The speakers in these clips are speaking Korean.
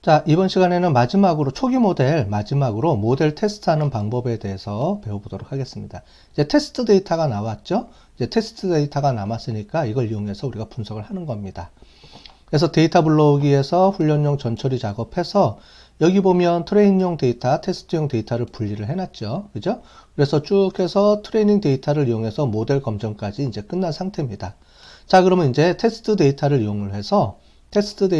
자, 이번 시간에는 마지막으로 초기 모델, 마지막으로 모델 테스트하는 방법에 대해서 배워보도록 하겠습니다. 이제 테스트 데이터가 나왔죠? 이제 테스트 데이터가 남았으니까 이걸 이용해서 우리가 분석을 하는 겁니다. 그래서 데이터 블록기에서 훈련용 전처리 작업해서 여기 보면 트레이닝용 데이터, 테스트용 데이터를 분리를 해놨죠. 그죠? 그래서 쭉 해서 트레이닝 데이터를 이용해서 모델 검정까지 이제 끝난 상태입니다. 자, 그러면 이제 테스트 데이터를 이용해서 테스트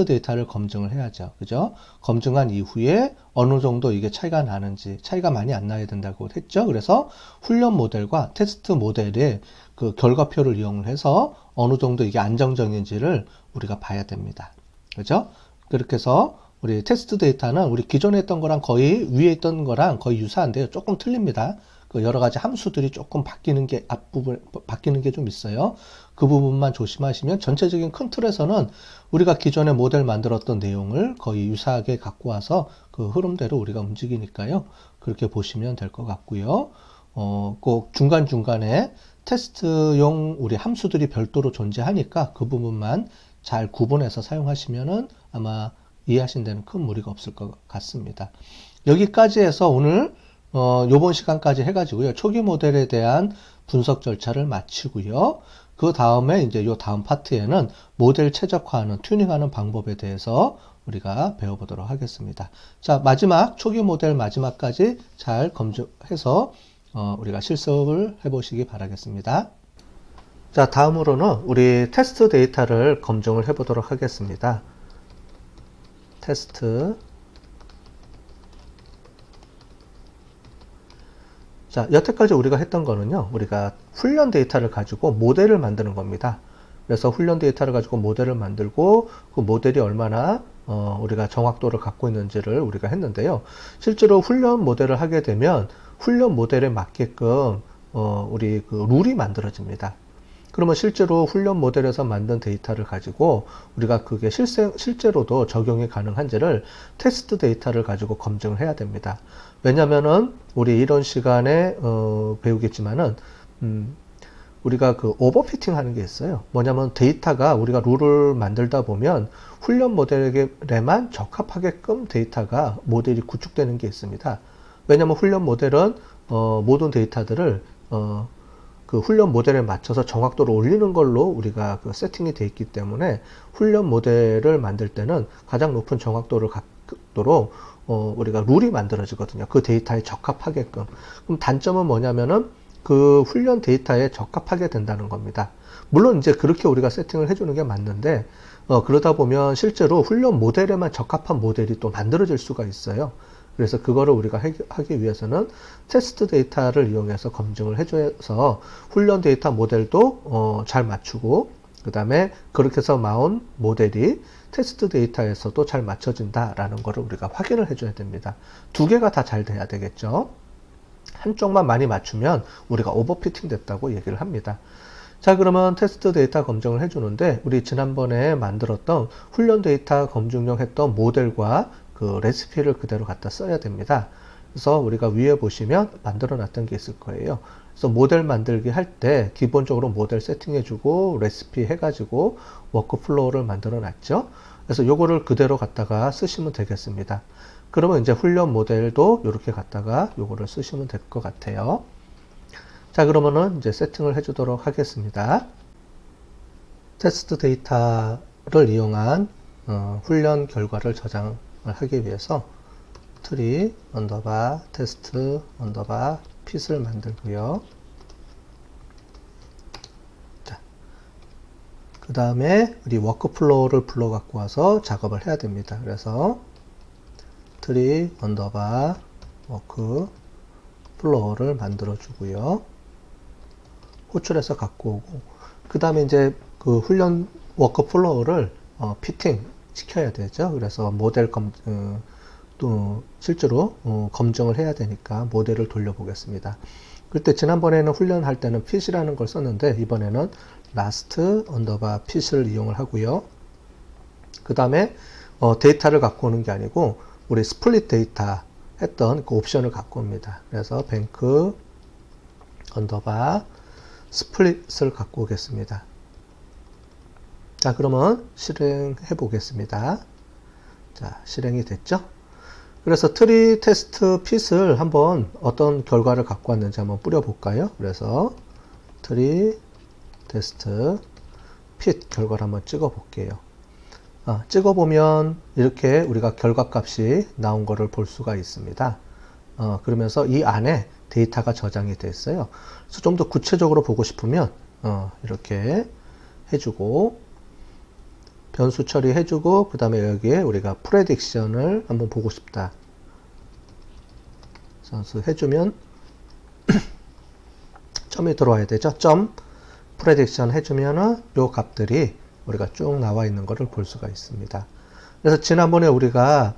데이터를 검증을 해야죠. 그죠? 검증한 이후에 어느 정도 이게 차이가 나는지, 차이가 많이 안 나야 된다고 했죠. 그래서 훈련 모델과 테스트 모델의 그 결과표를 이용을 해서 어느 정도 이게 안정적인지를 우리가 봐야 됩니다. 그죠? 그렇게 해서 우리 테스트 데이터는 우리 기존에 했던 거랑 거의 위에 있던 거랑 거의 유사한데요. 조금 틀립니다. 그 여러 가지 함수들이 조금 바뀌는 게 앞부분 바뀌는 게 좀 있어요. 그 부분만 조심하시면 전체적인 큰 틀에서는 우리가 기존에 모델 만들었던 내용을 거의 유사하게 갖고 와서 그 흐름대로 우리가 움직이니까요. 그렇게 보시면 될 것 같고요. 꼭 중간중간에 테스트용 우리 함수들이 별도로 존재하니까 그 부분만 잘 구분해서 사용하시면은 아마 이해하신 데는 큰 무리가 없을 것 같습니다. 여기까지 해서 오늘 요번 시간까지 해가지고요. 초기 모델에 대한 분석 절차를 마치고요. 그 다음에 이제 요 다음 파트에는 모델 최적화하는, 튜닝하는 방법에 대해서 우리가 배워보도록 하겠습니다. 자, 마지막, 초기 모델 마지막까지 잘 검증해서 우리가 실습을 해보시기 바라겠습니다. 자, 다음으로는 우리 테스트 데이터를 검증을 해보도록 하겠습니다. 테스트. 자, 여태까지 우리가 했던 거는요, 우리가 훈련 데이터를 가지고 모델을 만드는 겁니다. 그래서 훈련 데이터를 가지고 모델을 만들고 그 모델이 얼마나 우리가 정확도를 갖고 있는지를 우리가 했는데요. 실제로 훈련 모델을 하게 되면 훈련 모델에 맞게끔 우리 그 룰이 만들어집니다. 그러면 실제로 훈련 모델에서 만든 데이터를 가지고 우리가 그게 실제로도 적용이 가능한지를 테스트 데이터를 가지고 검증을 해야 됩니다. 왜냐면은 우리 이런 시간에 배우겠지만은 우리가 그 오버피팅 하는 게 있어요. 뭐냐면 데이터가 우리가 룰을 만들다 보면 훈련 모델에만 적합하게끔 데이터가 모델이 구축되는 게 있습니다. 왜냐면 훈련 모델은 모든 데이터들을 그 훈련 모델에 맞춰서 정확도를 올리는 걸로 우리가 그 세팅이 되어 있기 때문에 훈련 모델을 만들 때는 가장 높은 정확도를 갖도록 우리가 룰이 만들어지거든요. 그 데이터에 적합하게끔. 그럼 단점은 뭐냐면은 그 훈련 데이터에 적합하게 된다는 겁니다. 물론 이제 그렇게 우리가 세팅을 해주는 게 맞는데 그러다 보면 실제로 훈련 모델에만 적합한 모델이 또 만들어질 수가 있어요. 그래서 그거를 우리가 하기 위해서는 테스트 데이터를 이용해서 검증을 해줘서 훈련 데이터 모델도 잘 맞추고 그 다음에 그렇게 해서 나온 모델이 테스트 데이터에서도 잘 맞춰진다라는 것을 우리가 확인을 해줘야 됩니다. 두 개가 다 잘 돼야 되겠죠. 한쪽만 많이 맞추면 우리가 오버피팅 됐다고 얘기를 합니다. 자, 그러면 테스트 데이터 검증을 해주는데 우리 지난번에 만들었던 훈련 데이터 검증용 했던 모델과 그 레시피를 그대로 갖다 써야 됩니다. 그래서 우리가 위에 보시면 만들어 놨던 게 있을 거예요. 그래서 모델 만들기 할 때 기본적으로 모델 세팅해주고 레시피 해가지고 워크플로우를 만들어 놨죠. 그래서 요거를 그대로 갖다가 쓰시면 되겠습니다. 그러면 이제 훈련 모델도 이렇게 갖다가 요거를 쓰시면 될 것 같아요. 자, 그러면은 이제 세팅을 해주도록 하겠습니다. 테스트 데이터를 이용한 훈련 결과를 저장을 하기 위해서 트리 언더바 테스트 언더바 핏을 만들고요. 자, 그 다음에 우리 워크플로우를 불러 갖고 와서 작업을 해야 됩니다. 그래서 트리 언더바 워크플로우를 만들어 주고요. 호출해서 갖고 오고 그 다음에 이제 그 훈련 워크플로우를 피팅 시켜야 되죠. 그래서 모델 또 실제로 검증을 해야 되니까 모델을 돌려보겠습니다. 그때 지난번에는 훈련할 때는 핏이라는 걸 썼는데 이번에는 last 언더바 핏을 이용을 하고요. 그 다음에 데이터를 갖고 오는 게 아니고 우리 스플릿 데이터 했던 그 옵션을 갖고 옵니다. 그래서 뱅크 언더바 스플릿을 갖고 오겠습니다. 자, 그러면 실행해 보겠습니다. 자, 실행이 됐죠? 그래서 트리 테스트 핏을 한번 어떤 결과를 갖고 왔는지 한번 뿌려볼까요? 그래서 트리 테스트 핏 결과를 한번 찍어 볼게요. 찍어보면 이렇게 우리가 결과값이 나온 거를 볼 수가 있습니다. 그러면서 이 안에 데이터가 저장이 되어 있어요. 그래서 좀 더 구체적으로 보고 싶으면 이렇게 해주고 변수 처리해주고 그 다음에 여기에 우리가 프레딕션을 한번 보고 싶다. 선수 해주면 점이 들어와야 되죠. 점 프레딕션 해주면은 요 값들이 우리가 쭉 나와 있는 것을 볼 수가 있습니다. 그래서 지난번에 우리가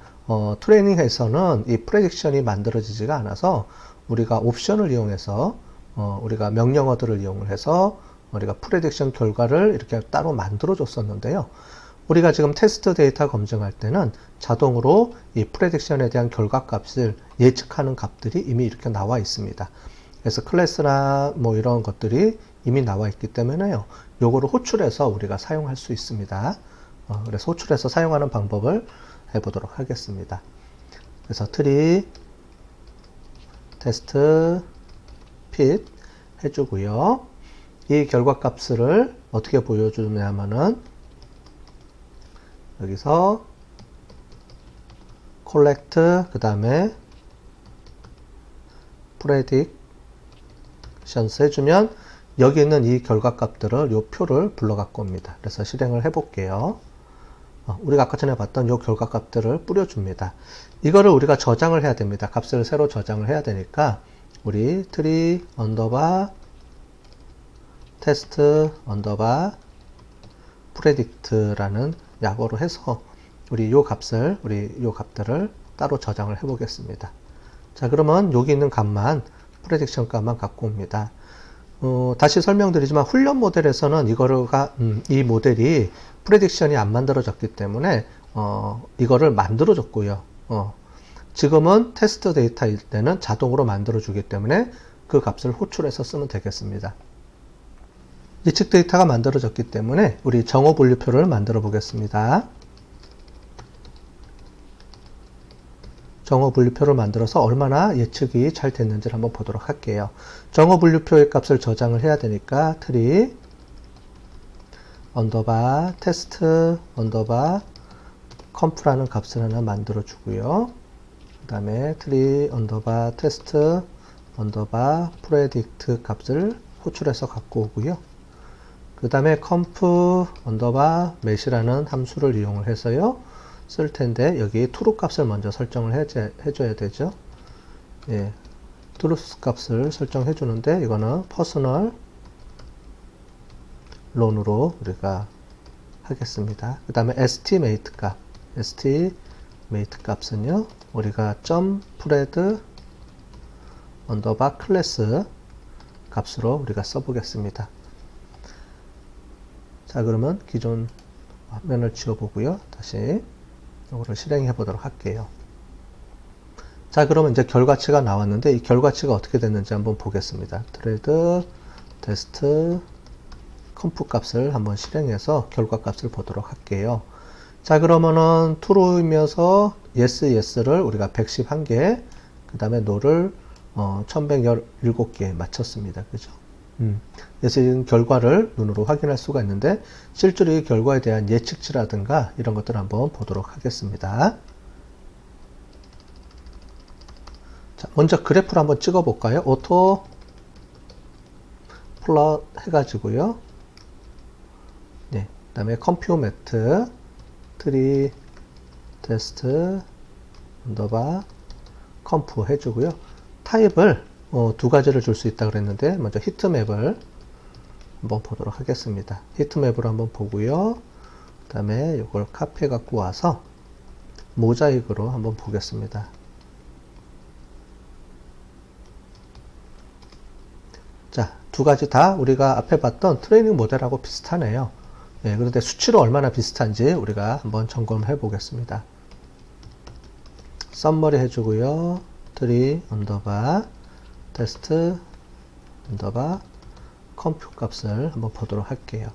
트레이닝에서는 이 프레딕션이 만들어지지가 않아서 우리가 옵션을 이용해서 우리가 명령어들을 이용해서 우리가 프레딕션 결과를 이렇게 따로 만들어 줬었는데요. 우리가 지금 테스트 데이터 검증할 때는 자동으로 이 프레딕션에 대한 결과값을 예측하는 값들이 이미 이렇게 나와 있습니다. 그래서 클래스나 뭐 이런 것들이 이미 나와 있기 때문에요. 요거를 호출해서 우리가 사용할 수 있습니다. 그래서 호출해서 사용하는 방법을 해보도록 하겠습니다. 그래서 트리 테스트 핏 해주고요. 이 결과값을 어떻게 보여주냐면은 여기서 collect 그 다음에 predictions 해주면 여기 있는 이 결과값들을 요 표를 불러 갖고 옵니다. 그래서 실행을 해 볼게요. 우리가 아까 전에 봤던 요 결과값들을 뿌려줍니다. 이거를 우리가 저장을 해야 됩니다. 값을 새로 저장을 해야 되니까 우리 트리 언더바 테스트 언더바 predict라는 약어로 해서 우리 요 값들을 따로 저장을 해 보겠습니다. 자, 그러면 여기 있는 값만 prediction 값만 갖고 옵니다. 다시 설명드리지만 훈련 모델에서는 이 모델이 prediction이 안 만들어졌기 때문에 이거를 만들어줬고요. 지금은 테스트 데이터일 때는 자동으로 만들어주기 때문에 그 값을 호출해서 쓰면 되겠습니다. 예측 데이터가 만들어졌기 때문에 우리 정오 분류표를 만들어 보겠습니다. 정오 분류표를 만들어서 얼마나 예측이 잘 됐는지를 한번 보도록 할게요. 정오 분류표의 값을 저장을 해야 되니까 트리 언더바 테스트 언더바 컴프라는 값을 하나 만들어 주고요. 그 다음에 트리 언더바 테스트 언더바 프레딕트 값을 호출해서 갖고 오고요. 그 다음에 컴프 언더바 met이라는 함수를 이용을 해서요 쓸 텐데 여기 true 값을 먼저 설정을 해줘야 되죠. 예, true 값을 설정해 주는데 이거는 personal loan으로 우리가 하겠습니다. 그 다음에 estimate 값은요 우리가 .pred 언더바 클래스 값으로 우리가 써보겠습니다. 자, 그러면 기존 화면을 지워보고요. 다시 이거를 실행해 보도록 할게요. 자, 그러면 이제 결과치가 나왔는데 이 결과치가 어떻게 됐는지 한번 보겠습니다. thread test 컴프 값을 한번 실행해서 결과값을 보도록 할게요. 자, 그러면은 true이면서 yes를 우리가 111개, 그 다음에 no를 1117개 맞췄습니다. 그죠? 그래서 이 결과를 눈으로 확인할 수가 있는데 실제로 이 결과에 대한 예측치라든가 이런 것들을 한번 보도록 하겠습니다. 자, 먼저 그래프를 한번 찍어 볼까요? 오토 플롯 해가지고요. 네, 그 다음에 컴퓨메트 트리 테스트 언더바 컴프 해주고요. 타입을 두 가지를 줄 수 있다 그랬는데 먼저 히트맵을 한번 보도록 하겠습니다. 히트맵으로 한번 보고요. 그 다음에 이걸 카피해 갖고 와서 모자익으로 한번 보겠습니다. 자, 두 가지 다 우리가 앞에 봤던 트레이닝 모델하고 비슷하네요. 예, 그런데 수치로 얼마나 비슷한지 우리가 한번 점검해 보겠습니다. 썸머리 해주고요. 트리 언더바 테스트 언더바 컴퓨 값을 한번 보도록 할게요.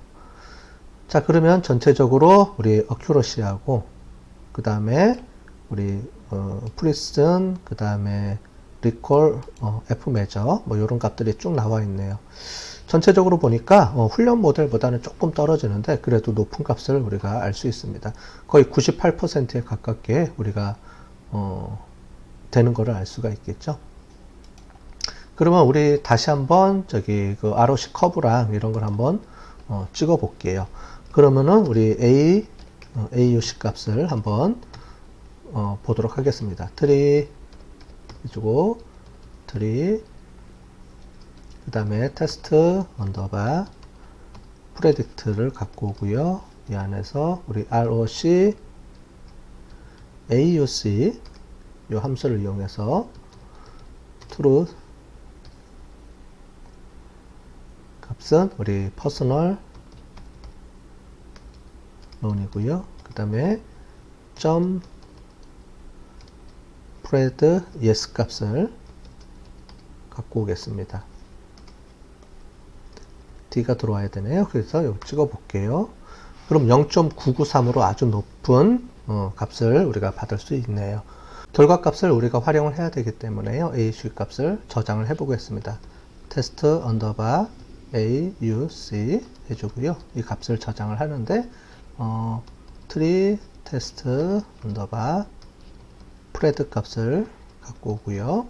자, 그러면 전체적으로 우리 어큐러시하고 그 다음에 우리 프리슨, 그 다음에 리콜, F 메저 뭐 이런 값들이 쭉 나와 있네요. 전체적으로 보니까 훈련 모델보다는 조금 떨어지는데 그래도 높은 값을 우리가 알 수 있습니다. 거의 98%에 가깝게 우리가 되는 거를 알 수가 있겠죠. 그러면 우리 다시 한번 저기 그 ROC 커브랑 이런 걸 한번 찍어 볼게요. 그러면은 우리 AUC 값을 한번 보도록 하겠습니다. 트리 해주고 트리 그 다음에 테스트 언더바 프레딕트를 갖고 오고요. 이 안에서 우리 ROC AUC 이 함수를 이용해서 truth 값은 우리 퍼스널 론이고요. 그 다음에 점 프레드 yes 값을 갖고 오겠습니다. D가 들어와야 되네요. 그래서 여기 찍어 볼게요. 그럼 0.993으로 아주 높은 값을 우리가 받을 수 있네요. 결과값을 우리가 활용을 해야 되기 때문에요. AUC 값을 저장을 해 보겠습니다. 테스트 언더바 AUC 해주고요. 이 값을 저장을 하는데 트리 테스트 언더바 프레드 값을 갖고 오고요.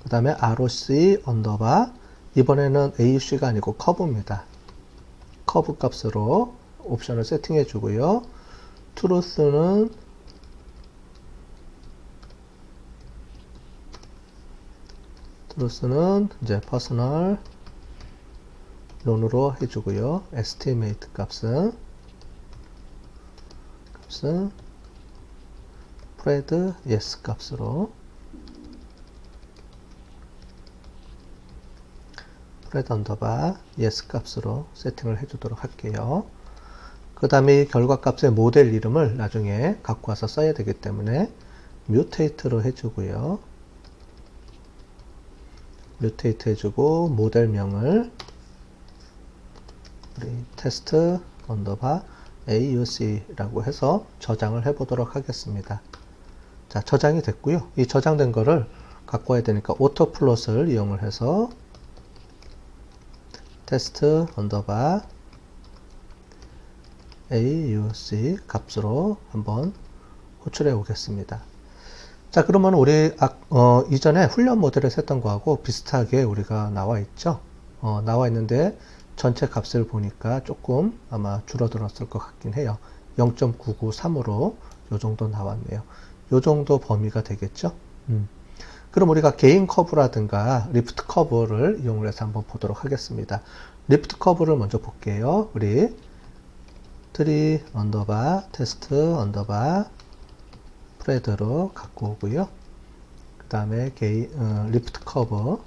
그 다음에 ROC 언더바 이번에는 AUC가 아니고 커브입니다. 커브 값으로 옵션을 세팅해 주고요. truth는 이제 퍼스널 론으로 해주고요. estimate 값은 프레드 yes 값으로 프레드 언더바 yes 값으로 세팅을 해주도록 할게요. 그 다음에 결과값의 모델 이름을 나중에 갖고 와서 써야 되기 때문에 mutate로 해주고요. mutate 해주고 모델명을 우리 테스트 언더바 AUC라고 해서 저장을 해 보도록 하겠습니다. 자, 저장이 됐고요. 이 저장된 거를 갖고 와야 되니까 오토플롯을 이용을 해서 테스트 언더바 AUC 값으로 한번 호출해 오겠습니다. 자, 그러면 우리 이전에 훈련 모델을 했던 거하고 비슷하게 우리가 나와 있죠. 나와 있는데 전체 값을 보니까 조금 아마 줄어들었을 것 같긴 해요. 0.993으로 요 정도 나왔네요. 요 정도 범위가 되겠죠. 그럼 우리가 게인 커브라든가 리프트 커브를 이용해서 한번 보도록 하겠습니다. 리프트 커브를 먼저 볼게요. 우리 트리 언더바 테스트 언더바 프레드로 갖고 오고요. 그 다음에 리프트 커브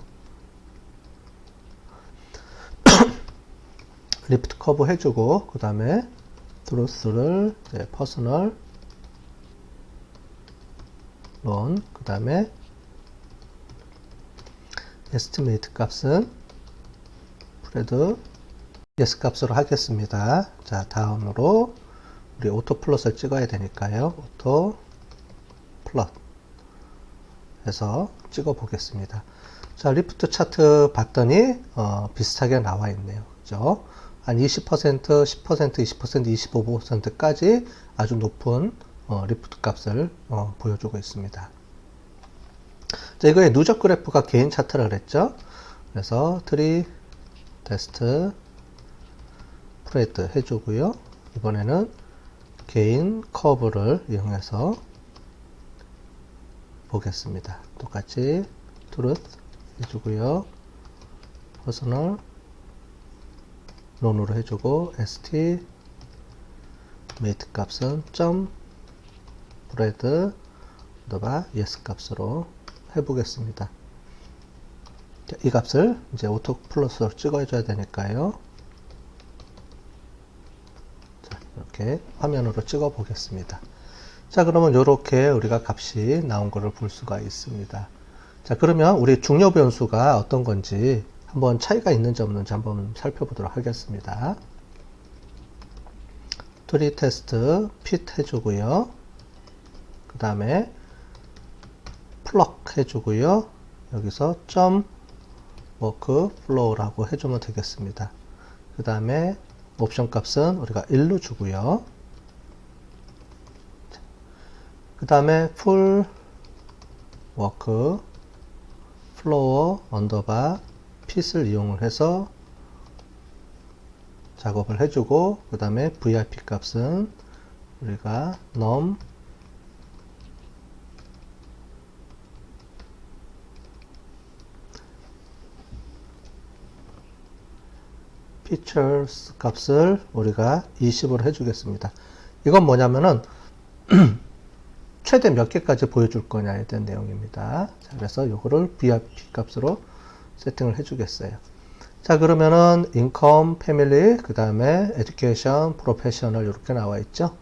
리프트 커브 해주고 그 다음에 truth를 퍼스널 론 그 다음에 estimate 값은 프레드 yes 값으로 하겠습니다. 자, 다음으로 우리 오토 플롯을 찍어야 되니까요. 오토 플롯 해서 찍어 보겠습니다. 자, 리프트 차트 봤더니 비슷하게 나와 있네요. 그죠? 한 20%, 10%, 20%, 25%까지 아주 높은 리프트 값을 보여주고 있습니다. 자, 이거의 누적 그래프가 개인 차트를 했죠. 그래서 트리 테스트 프레드 해주고요. 이번에는 개인 커브를 이용해서 보겠습니다. 똑같이 truth 해주고요. 퍼스널 론으로 해주고 estimate 값은 점 프레드 언더바 yes 값으로 해보겠습니다. 자, 이 값을 이제 오토 플러스로 찍어줘야 되니까요. 자, 이렇게 화면으로 찍어 보겠습니다. 자, 그러면 이렇게 우리가 값이 나온 것을 볼 수가 있습니다. 자, 그러면 우리 중요 변수가 어떤 건지 한번 차이가 있는지 없는지 한번 살펴보도록 하겠습니다. 트리 테스트 핏 해주고요. 그 다음에 플럭 해주고요. 여기서 점 워크 플로우라고 해주면 되겠습니다. 그 다음에 옵션 값은 우리가 1로 주고요. 그 다음에 풀 워크 플로어 언더바 핏을 이용을 해서 작업을 해주고, 그 다음에 VIP 값은 우리가 num features 값을 우리가 20으로 해주겠습니다. 이건 뭐냐면은 최대 몇 개까지 보여줄 거냐에 대한 내용입니다. 자, 그래서 요거를 VIP 값으로 세팅을 해주겠어요. 자, 그러면은 income, family, 그 다음에 education, professional 이렇게 나와 있죠.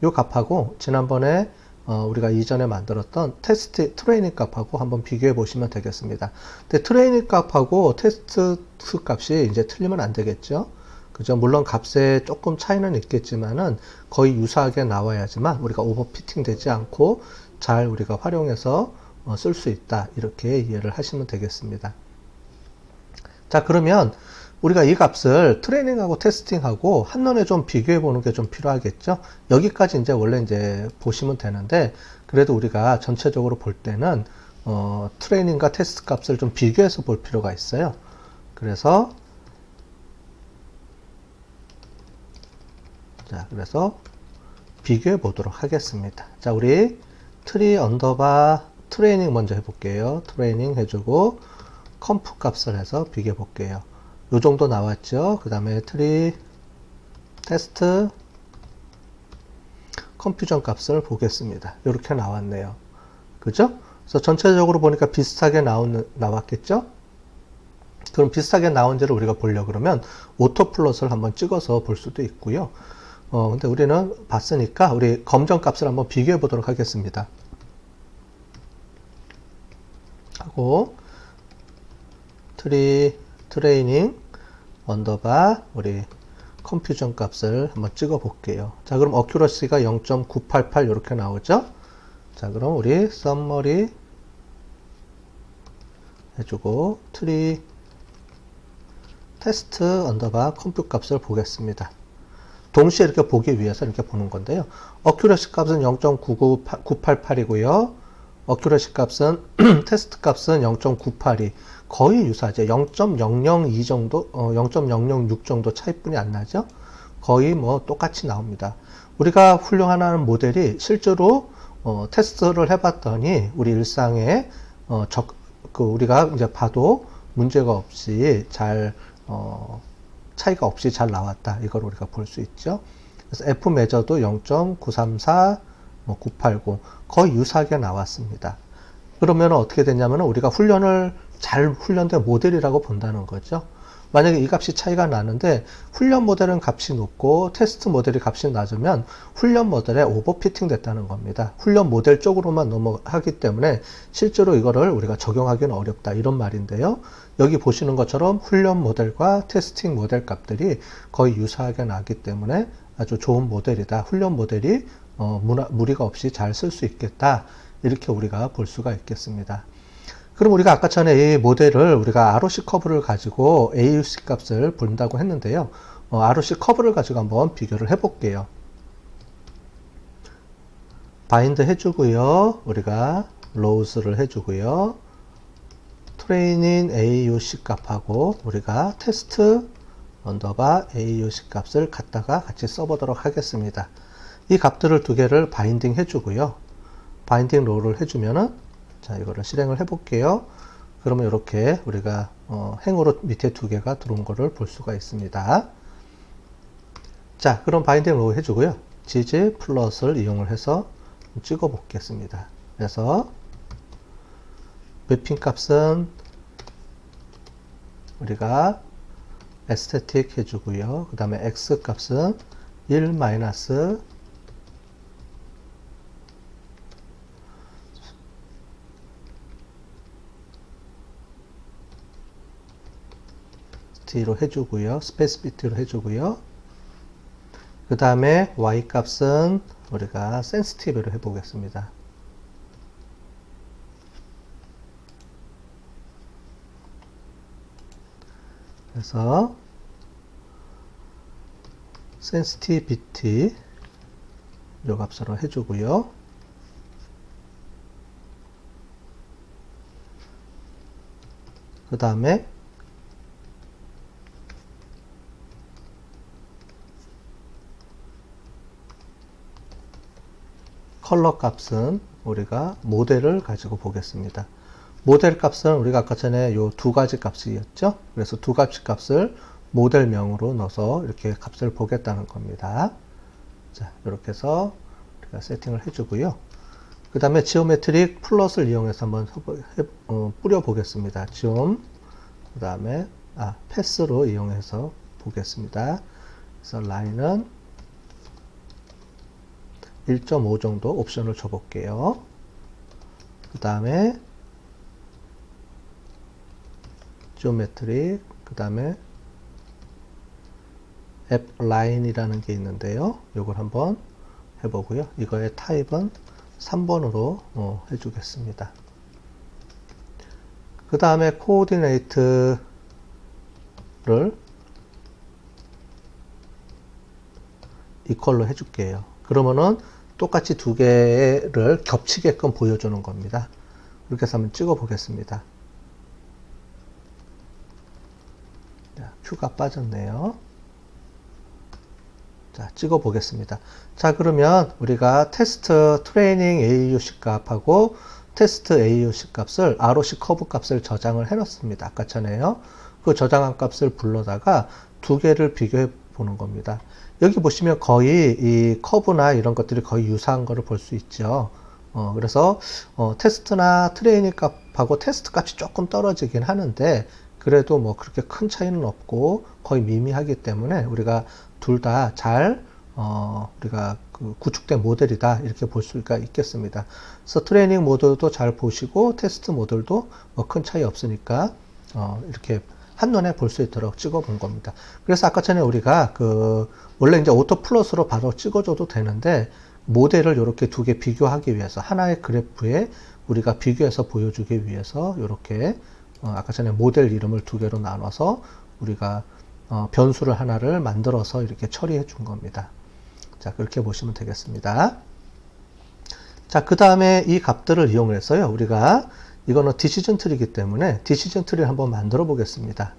요 값하고 지난번에 우리가 이전에 만들었던 테스트 트레이닝 값하고 한번 비교해 보시면 되겠습니다. 근데 트레이닝 값하고 테스트 값이 이제 틀리면 안 되겠죠. 그죠? 물론 값에 조금 차이는 있겠지만은 거의 유사하게 나와야지만 우리가 오버피팅 되지 않고 잘 우리가 활용해서 쓸 수 있다. 이렇게 이해를 하시면 되겠습니다. 자, 그러면 우리가 이 값을 트레이닝하고 테스팅하고 한눈에 좀 비교해 보는 게 좀 필요하겠죠. 여기까지 이제 원래 이제 보시면 되는데, 그래도 우리가 전체적으로 볼 때는 트레이닝과 테스트 값을 좀 비교해서 볼 필요가 있어요. 그래서 비교해 보도록 하겠습니다. 자, 우리 트리 언더바 트레이닝 먼저 해볼게요. 트레이닝 해주고 컴프 값을 해서 비교해 볼게요. 요 정도 나왔죠. 그 다음에 트리 테스트 컴퓨전 값을 보겠습니다. 이렇게 나왔네요. 그죠? 그래서 전체적으로 보니까 비슷하게 나왔겠죠? 그럼 비슷하게 나온지를 우리가 보려고 그러면 오토 플롯을 한번 찍어서 볼 수도 있고요. 근데 우리는 봤으니까 우리 검정 값을 한번 비교해 보도록 하겠습니다. 하고 트레이닝 언더바 우리 컴퓨전 값을 한번 찍어 볼게요. 자, 그럼 어큐러시가 0.988 이렇게 나오죠. 자, 그럼 우리 썸머리 해주고 트리 테스트 언더바 컴퓨 값을 보겠습니다. 동시에 이렇게 보기 위해서 이렇게 보는 건데요. 어큐러시 값은 0.988이고요. 어큐러시 값은 테스트 값은 0.982. 거의 유사하죠. 0.002 정도, 0.006 정도 차이뿐이 안 나죠. 거의 뭐 똑같이 나옵니다. 우리가 훈련하는 모델이 실제로 테스트를 해봤더니 우리 일상에 우리가 이제 봐도 문제가 없이 잘 차이가 없이 잘 나왔다. 이걸 우리가 볼 수 있죠. 그래서 F 매저도 0.934, 980 거의 유사하게 나왔습니다. 그러면 어떻게 되냐면 우리가 잘 훈련된 모델이라고 본다는 거죠. 만약에 이 값이 차이가 나는데 훈련 모델은 값이 높고 테스트 모델이 값이 낮으면 훈련 모델에 오버피팅 됐다는 겁니다. 훈련 모델 쪽으로만 넘어가기 때문에 실제로 이거를 우리가 적용하기는 어렵다 이런 말인데요. 여기 보시는 것처럼 훈련 모델과 테스팅 모델 값들이 거의 유사하게 나기 때문에 아주 좋은 모델이다. 훈련 모델이 무리가 없이 잘 쓸 수 있겠다. 이렇게 우리가 볼 수가 있겠습니다. 그럼 우리가 아까 전에 이 모델을 우리가 ROC 커브를 가지고 AUC 값을 본다고 했는데요. ROC 커브를 가지고 한번 비교를 해볼게요. 바인드 해주고요. 우리가 로우스를 해주고요. 트레이닝 AUC 값하고 우리가 테스트 언더바 AUC 값을 갖다가 같이 써보도록 하겠습니다. 이 값들을 두 개를 바인딩 해주고요. 바인딩 로우를 해주면은 자, 이거를 실행을 해볼게요. 그러면 이렇게 우리가 행으로 밑에 두 개가 들어온 거를 볼 수가 있습니다. 자, 그럼 바인딩 로우 해주고요. 지지 플러스를 이용을 해서 찍어 보겠습니다. 그래서 매핑 값은 우리가 에스테틱 해주고요. 그 다음에 x 값은 1 마이너스 로 해주고요. 스페시피티로 해주고요. 그 다음에 y 값은 우리가 센시티브로 해보겠습니다. 그래서 sensitivity 요 값으로 해주고요. 그 다음에 컬러 값은 우리가 모델을 가지고 보겠습니다. 모델 값은 우리가 아까 전에 요 두 가지 값이었죠. 그래서 두 가지 값을 모델명으로 넣어서 이렇게 값을 보겠다는 겁니다. 자, 이렇게 해서 우리가 세팅을 해주고요. 그 다음에 지오메트릭 플러스를 이용해서 한번 뿌려 보겠습니다. 지옴, 그 다음에 패스로 이용해서 보겠습니다. 그래서 라인은 1.5 정도 옵션을 줘 볼게요. 그 다음에 지오메트릭, 그 다음에 앱 라인이라는 게 있는데요. 이걸 한번 해보고요. 이거의 타입은 3번으로 해주겠습니다. 그 다음에 코오디네이트를 이퀄로 해줄게요. 그러면은 똑같이 두 개를 겹치게끔 보여주는 겁니다. 이렇게 해서 한번 찍어 보겠습니다. 자, 큐가 빠졌네요. 자, 찍어 보겠습니다. 자, 그러면 우리가 테스트 트레이닝 AUC 값하고 테스트 AUC 값을 ROC 커브 값을 저장을 해 놨습니다. 아까 전에요. 그 저장한 값을 불러다가 두 개를 비교해 보는 겁니다. 여기 보시면 거의 이 커브나 이런 것들이 거의 유사한 거를 볼 수 있죠. 그래서 테스트나 트레이닝 값하고 테스트 값이 조금 떨어지긴 하는데 그래도 뭐 그렇게 큰 차이는 없고 거의 미미하기 때문에 우리가 둘 다 잘 우리가 그 구축된 모델이다 이렇게 볼 수가 있겠습니다. 그래서 트레이닝 모델도 잘 보시고 테스트 모델도 뭐 큰 차이 없으니까 이렇게 한눈에 볼 수 있도록 찍어 본 겁니다. 그래서 아까 전에 우리가 원래 이제 오토 플러스로 바로 찍어줘도 되는데 모델을 이렇게 두 개 비교하기 위해서 하나의 그래프에 우리가 비교해서 보여주기 위해서 이렇게 아까 전에 모델 이름을 두 개로 나눠서 우리가 변수를 하나를 만들어서 이렇게 처리해 준 겁니다. 자, 그렇게 보시면 되겠습니다. 자, 그 다음에 이 값들을 이용해서요, 우리가 이거는 디시전 트리이기 때문에 디시전 트리를 한번 만들어 보겠습니다.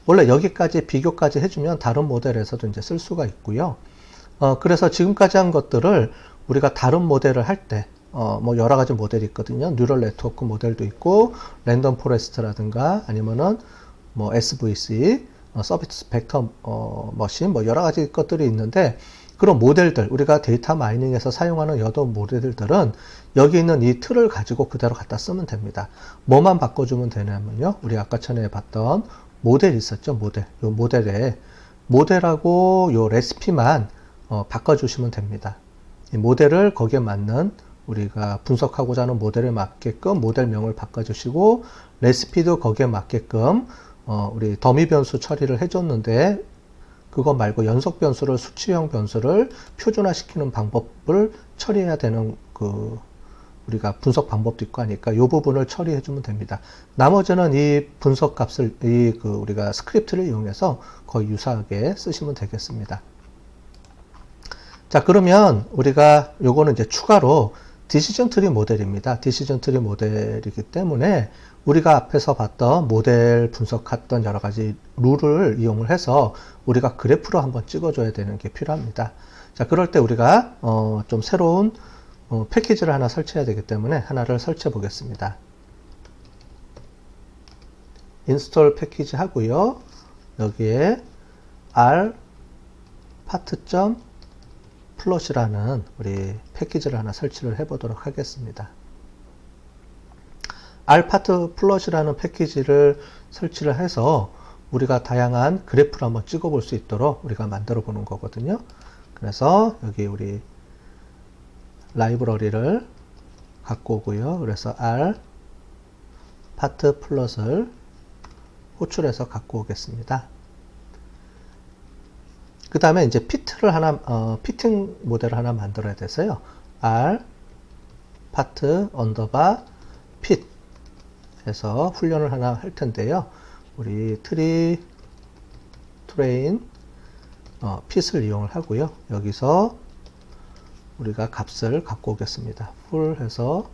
원래 여기까지 비교까지 해주면 다른 모델에서도 이제 쓸 수가 있고요. 그래서 지금까지 한 것들을 우리가 다른 모델을 할 때, 뭐 여러 가지 모델이 있거든요. 뉴럴 네트워크 모델도 있고, 랜덤 포레스트라든가 아니면은 뭐 SVC, 서비스 벡터 머신, 뭐 여러 가지 것들이 있는데 그런 모델들, 우리가 데이터 마이닝에서 사용하는 여러 모델들은 여기 있는 이 틀을 가지고 그대로 갖다 쓰면 됩니다. 뭐만 바꿔주면 되냐면요. 우리 아까 전에 봤던 모델 있었죠. 모델. 요 모델하고 요 레시피만 바꿔주시면 됩니다. 이 모델을 거기에 맞는 우리가 분석하고자 하는 모델에 맞게끔 모델명을 바꿔주시고 레시피도 거기에 맞게끔 우리 더미 변수 처리를 해줬는데 그거 말고 연속 변수를 수치형 변수를 표준화시키는 방법을 처리해야 되는 우리가 분석 방법도 있고 하니까 이 부분을 처리해 주면 됩니다. 나머지는 이 분석 값을 우리가 스크립트를 이용해서 거의 유사하게 쓰시면 되겠습니다. 자, 그러면 우리가 요거는 이제 추가로 디시전 트리 모델입니다. 디시전 트리 모델이기 때문에 우리가 앞에서 봤던 모델 분석했던 여러 가지 룰을 이용을 해서 우리가 그래프로 한번 찍어줘야 되는 게 필요합니다. 자, 그럴 때 우리가 좀 새로운 패키지를 하나 설치해야 되기 때문에 하나를 설치해 보겠습니다. 인스톨 패키지 하고요. 여기에 R 파트.플롯이라는 우리 패키지를 하나 설치를 해 보도록 하겠습니다. 알파트 플롯이라는 패키지를 설치를 해서 우리가 다양한 그래프를 한번 찍어 볼 수 있도록 우리가 만들어 보는 거거든요. 그래서 여기 우리 라이브러리를 갖고 오고요. 그래서 R 파트 플롯을 호출해서 갖고 오겠습니다. 그 다음에 이제 피트를 하나, 피팅 모델을 하나 만들어야 돼서요. R 파트 언더바 핏 해서 훈련을 하나 할 텐데요. 우리 트레인 핏을 이용을 하고요. 여기서 우리가 값을 갖고 오겠습니다. full 해서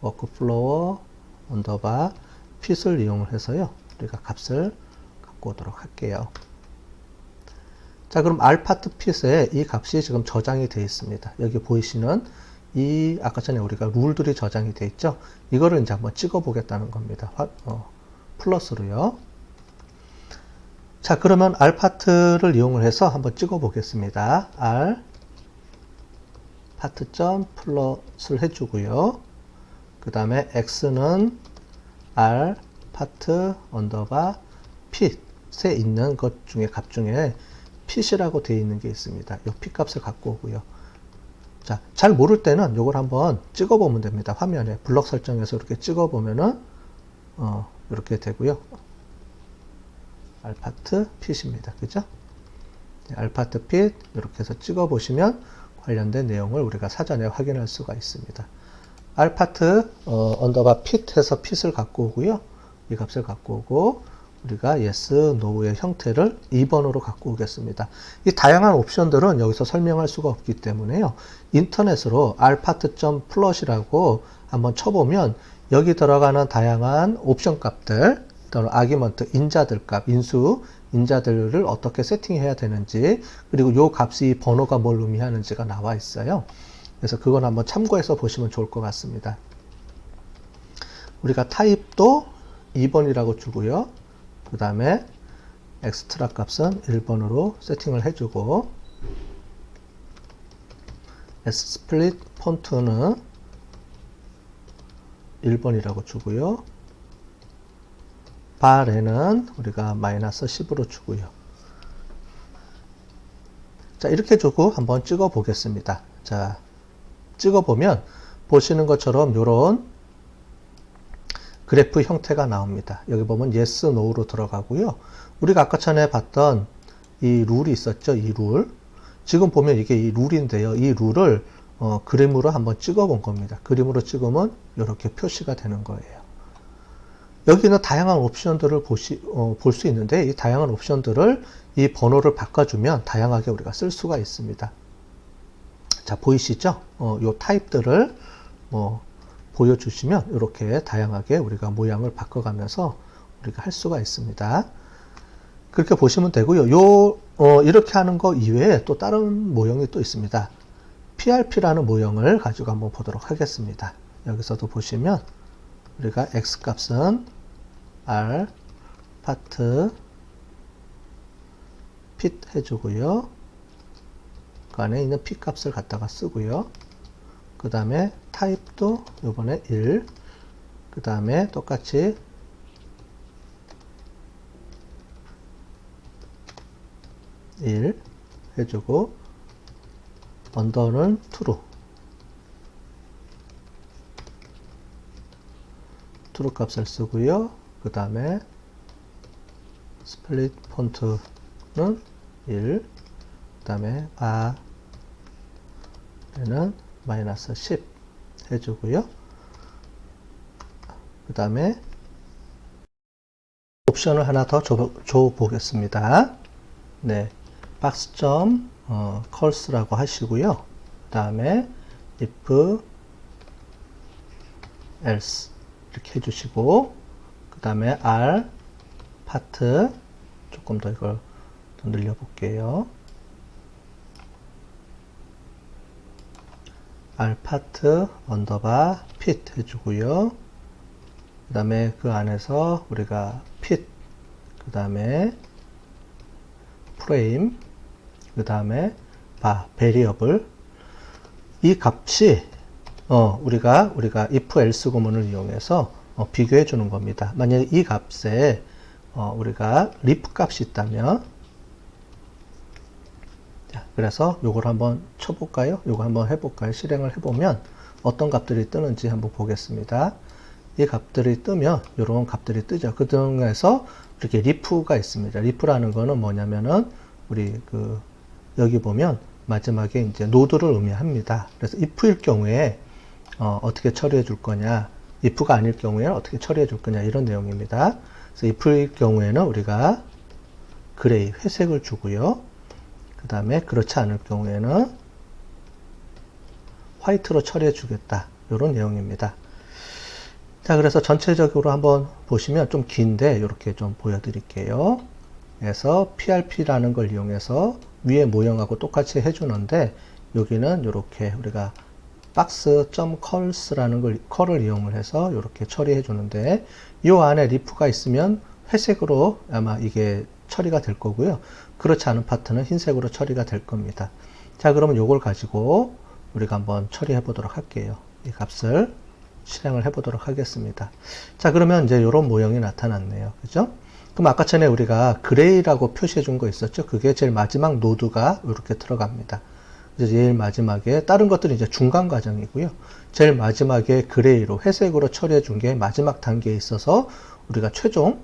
workflow 언더바 핏을 이용을 해서요. 우리가 값을 갖고 오도록 할게요. 자, 그럼 알파트 핏에 이 값이 지금 저장이 되어 있습니다. 여기 보이시는 이 아까 전에 우리가 룰들이 저장이 되어 있죠. 이거를 이제 한번 찍어 보겠다는 겁니다. 플러스로요. 자, 그러면 알파트를 이용을 해서 한번 찍어 보겠습니다. r 파트.점 플러스를 해주고요. 그 다음에 x는 r 파트 언더바 핏에 있는 것 중에 값 중에 핏이라고 되어 있는 게 있습니다. 이 핏 값을 갖고 오고요. 자, 잘 모를 때는 이걸 한번 찍어 보면 됩니다. 화면에 블럭 설정에서 이렇게 찍어 보면은 이렇게 되고요. 알파트 핏입니다. 그죠? 네, 알파트 핏 이렇게 해서 찍어 보시면 관련된 내용을 우리가 사전에 확인할 수가 있습니다. 알파트 언더바 핏 해서 핏을 갖고 오고요. 이 값을 갖고 오고 우리가 yes, no의 형태를 2번으로 갖고 오겠습니다. 이 다양한 옵션들은 여기서 설명할 수가 없기 때문에요. 인터넷으로 alpath.plot이라고 한번 쳐보면 여기 들어가는 다양한 옵션 값들 또는 아기먼트, 인자들 값, 인자들을 어떻게 세팅해야 되는지 그리고 요 값이 번호가 뭘 의미하는지가 나와 있어요. 그래서 그건 한번 참고해서 보시면 좋을 것 같습니다. 우리가 타입도 2번이라고 주고요. 그 다음에 엑스트라 값은 1번으로 세팅을 해주고 ssplit 폰트는 1번이라고 주고요. bar에는 우리가 마이너스 10으로 주고요. 자, 이렇게 주고 한번 찍어 보겠습니다. 자, 찍어 보면 보시는 것처럼 이런 그래프 형태가 나옵니다. 여기 보면 yes, no로 들어가고요. 우리가 아까 전에 봤던 이 룰이 있었죠. 이 룰. 지금 보면 이게 이 룰인데요. 이 룰을 그림으로 한번 찍어 본 겁니다. 그림으로 찍으면 이렇게 표시가 되는 거예요. 여기는 다양한 옵션들을 볼 수 있는데 이 다양한 옵션들을 이 번호를 바꿔주면 다양하게 우리가 쓸 수가 있습니다. 자, 보이시죠? 요 타입들을 보여주시면 이렇게 다양하게 우리가 모양을 바꿔가면서 우리가 할 수가 있습니다. 그렇게 보시면 되고요. 이렇게 하는 거 이외에 또 다른 모형이 또 있습니다. PRP라는 모형을 가지고 한번 보도록 하겠습니다. 여기서도 보시면 우리가 X 값은 R 파트 핏 해주고요. 그 안에 있는 P 값을 갖다가 쓰고요. 그 다음에 타입도 요번에 1, 그 다음에 똑같이 (1) 해주고 언더는 true 값을 쓰고요. 그 다음에 split 폰트는 1, 그 다음에 bar에는 마이너스 10 해주고요. 그 다음에 옵션을 하나 더 줘 보겠습니다. 네, 박스점 curse라고 하시고요. 그 다음에 if else 이렇게 해주시고 그 다음에 r 파트 조금 더 이걸 더 늘려 볼게요. r 파트 언더바 핏 해주고요. 그 다음에 그 안에서 우리가 핏, 그 다음에 프레임, 그 다음에 베리어블. 이 값이 우리가 if else 구문을 이용해서 비교해 주는 겁니다. 만약에 이 값에 우리가 ref 값이 있다면, 자, 그래서 요걸 한번 쳐볼까요? 요거 한번 해볼까요? 실행을 해보면 어떤 값들이 뜨는지 한번 보겠습니다. 이 값들이 뜨면 이런 값들이 뜨죠. 그 중에서 이렇게 ref가 있습니다. ref라는 거는 뭐냐면은 우리 여기 보면 마지막에 이제 노드를 의미합니다. 그래서 if일 경우에 어떻게 처리해 줄 거냐? if가 아닐 경우에는 어떻게 처리해 줄 거냐 이런 내용입니다. 그래서 if일 경우에는 우리가 그레이 회색을 주고요. 그 다음에 그렇지 않을 경우에는 화이트로 처리해 주겠다 이런 내용입니다. 자, 그래서 전체적으로 한번 보시면 좀 긴데 이렇게 좀 보여드릴게요. 그래서 PRP라는 걸 이용해서 위에 모형하고 똑같이 해주는데 여기는 이렇게 우리가 box.cols라는 컬을 이용을 해서 이렇게 처리해 주는데 이 안에 리프가 있으면 회색으로 아마 이게 처리가 될 거고요. 그렇지 않은 파트는 흰색으로 처리가 될 겁니다. 자, 그러면 이걸 가지고 우리가 한번 처리해 보도록 할게요. 이 값을 실행을 해 보도록 하겠습니다. 자, 그러면 이제 이런 모형이 나타났네요. 그죠? 그럼 아까 전에 우리가 그레이라고 표시해 준 거 있었죠? 그게 제일 마지막 노드가 이렇게 들어갑니다. 이제 제일 마지막에 다른 것들은 이제 중간 과정이고요. 제일 마지막에 그레이로 회색으로 처리해 준 게 마지막 단계에 있어서 우리가 최종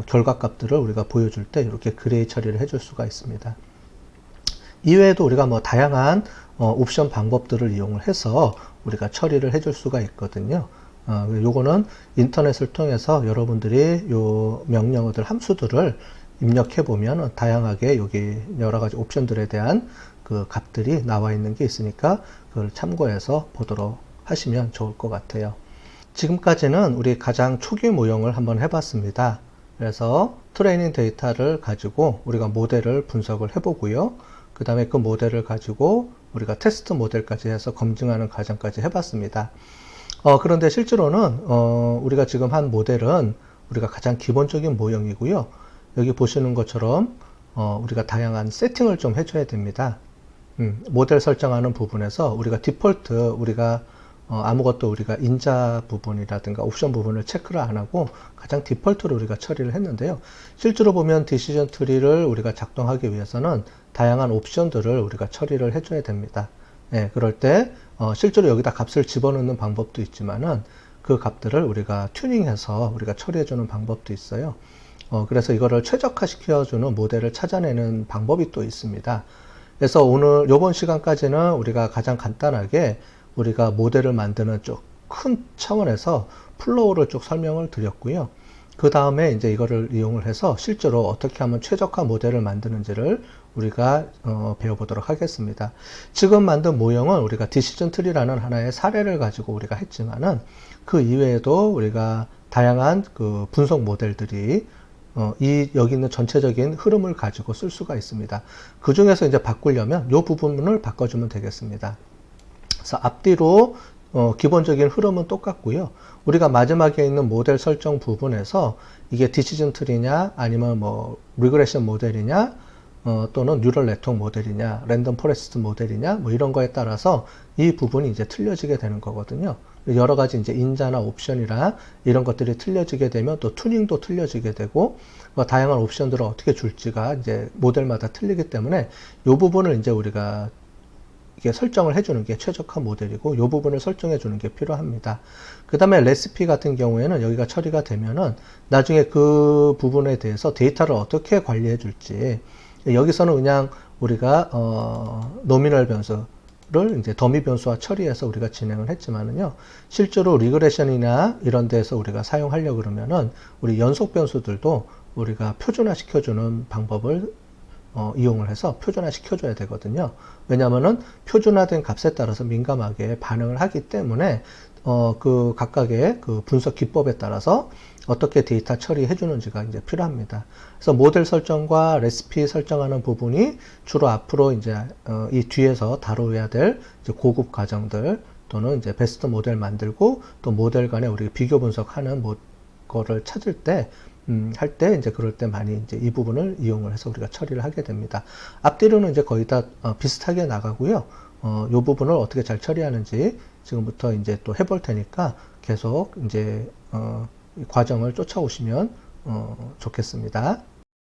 결과값들을 우리가 보여줄 때 이렇게 그레이 처리를 해줄 수가 있습니다. 이외에도 우리가 뭐 다양한 옵션 방법들을 이용을 해서 우리가 처리를 해줄 수가 있거든요. 요거는 인터넷을 통해서 여러분들이 요 명령어들 함수들을 입력해 보면 다양하게 여기 여러 가지 옵션들에 대한 그 값들이 나와 있는 게 있으니까 그걸 참고해서 보도록 하시면 좋을 것 같아요. 지금까지는 우리 가장 초기 모형을 한번 해봤습니다. 그래서 트레이닝 데이터를 가지고 우리가 모델을 분석을 해보고요. 그 다음에 그 모델을 가지고 우리가 테스트 모델까지 해서 검증하는 과정까지 해봤습니다. 그런데 실제로는 우리가 지금 한 모델은 우리가 가장 기본적인 모형이고요. 여기 보시는 것처럼 우리가 다양한 세팅을 좀 해줘야 됩니다. 모델 설정하는 부분에서 우리가 디폴트 우리가 아무것도 우리가 인자 부분이라든가 옵션 부분을 체크를 안 하고 가장 디폴트로 우리가 처리를 했는데요. 실제로 보면 디시전 트리를 우리가 작동하기 위해서는 다양한 옵션들을 우리가 처리를 해줘야 됩니다. 네, 그럴 때 실제로 여기다 값을 집어넣는 방법도 있지만은 그 값들을 우리가 튜닝해서 우리가 처리해주는 방법도 있어요. 그래서 이거를 최적화시켜주는 모델을 찾아내는 방법이 또 있습니다. 그래서 오늘 요번 시간까지는 우리가 가장 간단하게 우리가 모델을 만드는 쪽 큰 차원에서 플로우를 쭉 설명을 드렸고요. 그 다음에 이제 이거를 이용을 해서 실제로 어떻게 하면 최적화 모델을 만드는지를 우리가 배워보도록 하겠습니다. 지금 만든 모형은 우리가 디시전 트리라는 하나의 사례를 가지고 우리가 했지만은 그 이외에도 우리가 다양한 그 분석 모델들이 여기 있는 전체적인 흐름을 가지고 쓸 수가 있습니다. 그 중에서 이제 바꾸려면 이 부분을 바꿔주면 되겠습니다. 그래서 앞뒤로 기본적인 흐름은 똑같고요. 우리가 마지막에 있는 모델 설정 부분에서 이게 디시전 트리냐 아니면 뭐 리그레션 모델이냐 또는 뉴럴 네트워크 모델이냐 랜덤 포레스트 모델이냐 뭐 이런 거에 따라서 이 부분이 이제 틀려지게 되는 거거든요. 여러 가지 이제 인자나 옵션이나 이런 것들이 틀려지게 되면 또 튜닝도 틀려지게 되고 다양한 옵션들을 어떻게 줄지가 이제 모델마다 틀리기 때문에 이 부분을 이제 우리가 이게 설정을 해주는 게 최적화 모델이고 이 부분을 설정해 주는 게 필요합니다. 그 다음에 레시피 같은 경우에는 여기가 처리가 되면은 나중에 그 부분에 대해서 데이터를 어떻게 관리해 줄지 여기서는 그냥 우리가 노미널 변수를 이제 더미 변수와 처리해서 우리가 진행을 했지만은요 실제로 리그레션이나 이런 데서 우리가 사용하려고 그러면은 우리 연속 변수들도 우리가 표준화 시켜주는 방법을 이용을 해서 표준화 시켜줘야 되거든요. 왜냐하면은 표준화된 값에 따라서 민감하게 반응을 하기 때문에 그 각각의 그 분석 기법에 따라서 어떻게 데이터 처리해 주는지가 이제 필요합니다. 그래서 모델 설정과 레시피 설정하는 부분이 주로 앞으로 이제 이 뒤에서 다뤄야 될 이제 고급 과정들 또는 이제 베스트 모델 만들고 또 모델 간에 우리가 비교 분석하는 거를 찾을 때 할 때 이제 그럴 때 많이 이제 이 부분을 이용을 해서 우리가 처리를 하게 됩니다. 앞뒤로는 이제 거의 다 비슷하게 나가고요. 이 부분을 어떻게 잘 처리하는지 지금부터 이제 또 해볼 테니까 계속 이제 과정을 쫓아오시면 좋겠습니다.